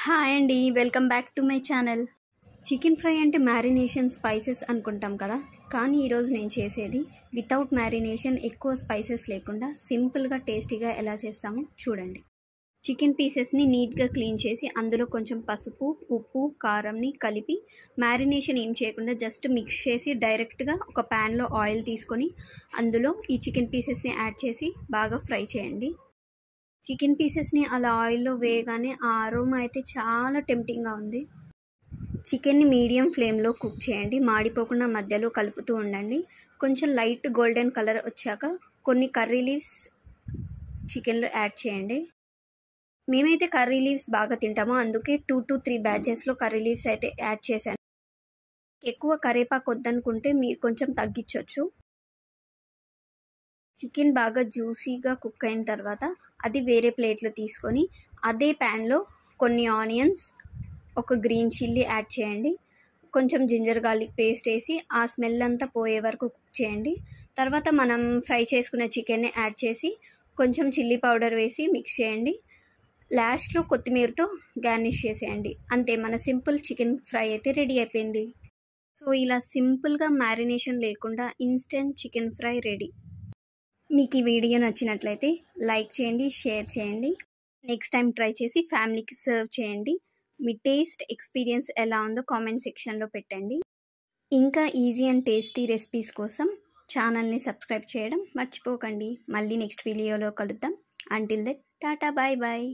Hi అండి, welcome back to my channel. Chicken fry అంటే marination spices అనుకుంటాం కదా, కానీ ఈరోజు నేను చేసేది వితౌట్ మ్యారినేషన్, ఎక్కువ స్పైసెస్ లేకుండా సింపుల్గా టేస్టీగా ఎలా చేస్తామో చూడండి. చికెన్ పీసెస్ని నీట్గా క్లీన్ చేసి అందులో కొంచెం పసుపు, ఉప్పు, కారంని కలిపి మ్యారినేషన్ ఏం చేయకుండా జస్ట్ మిక్స్ చేసి డైరెక్ట్గా ఒక ప్యాన్లో ఆయిల్ తీసుకొని అందులో ఈ చికెన్ పీసెస్ని యాడ్ చేసి బాగా ఫ్రై చేయండి. చికెన్ పీసెస్ని అలా ఆయిల్లో వేయగానే ఆ అరోమా అయితే చాలా టెంప్టింగ్గా ఉంది. చికెన్ని మీడియం ఫ్లేమ్లో కుక్ చేయండి, మాడిపోకుండా మధ్యలో కలుపుతూ ఉండండి. కొంచెం లైట్ గోల్డెన్ కలర్ వచ్చాక కొన్ని కర్రీ లీవ్స్ చికెన్లో యాడ్ చేయండి. మేమైతే కర్రీ లీవ్స్ బాగా తింటామో అందుకే 2 to 3 బ్యాచెస్లో కర్రీ లీవ్స్ అయితే యాడ్ చేశాను. ఎక్కువ కరివేపాకు వద్దనుకుంటే మీరు కొంచెం తగ్గించవచ్చు. చికెన్ బాగా జ్యూసీగా కుక్ అయిన తర్వాత అది వేరే ప్లేట్లో తీసుకొని అదే ప్యాన్లో కొన్ని ఆనియన్స్, ఒక గ్రీన్ చిల్లీ యాడ్ చేయండి. కొంచెం జింజర్ గార్లిక్ పేస్ట్ వేసి ఆ స్మెల్ అంతా పోయే వరకు కుక్ చేయండి. తర్వాత మనం ఫ్రై చేసుకున్న చికెన్ని యాడ్ చేసి కొంచెం చిల్లీ పౌడర్ వేసి మిక్స్ చేయండి. లాస్ట్లో కొత్తిమీరతో గార్నిష్ చేసేయండి. అంతే, మన సింపుల్ చికెన్ ఫ్రై అయితే రెడీ అయిపోయింది. సో ఇలా సింపుల్గా మ్యారినేషన్ లేకుండా ఇన్స్టెంట్ చికెన్ ఫ్రై రెడీ. మీకు ఈ వీడియో నచ్చినట్లయితే లైక్ చేయండి, షేర్ చేయండి. నెక్స్ట్ టైం ట్రై చేసి ఫ్యామిలీకి సర్వ్ చేయండి. మీ టేస్ట్ ఎక్స్పీరియన్స్ ఎలా ఉందో కామెంట్ సెక్షన్లో పెట్టండి. ఇంకా ఈజీ అండ్ టేస్టీ రెసిపీస్ కోసం ఛానల్ని సబ్స్క్రైబ్ చేయడం మర్చిపోకండి. మళ్ళీ నెక్స్ట్ వీడియోలో కలుద్దాం. Until that, tata, bye bye.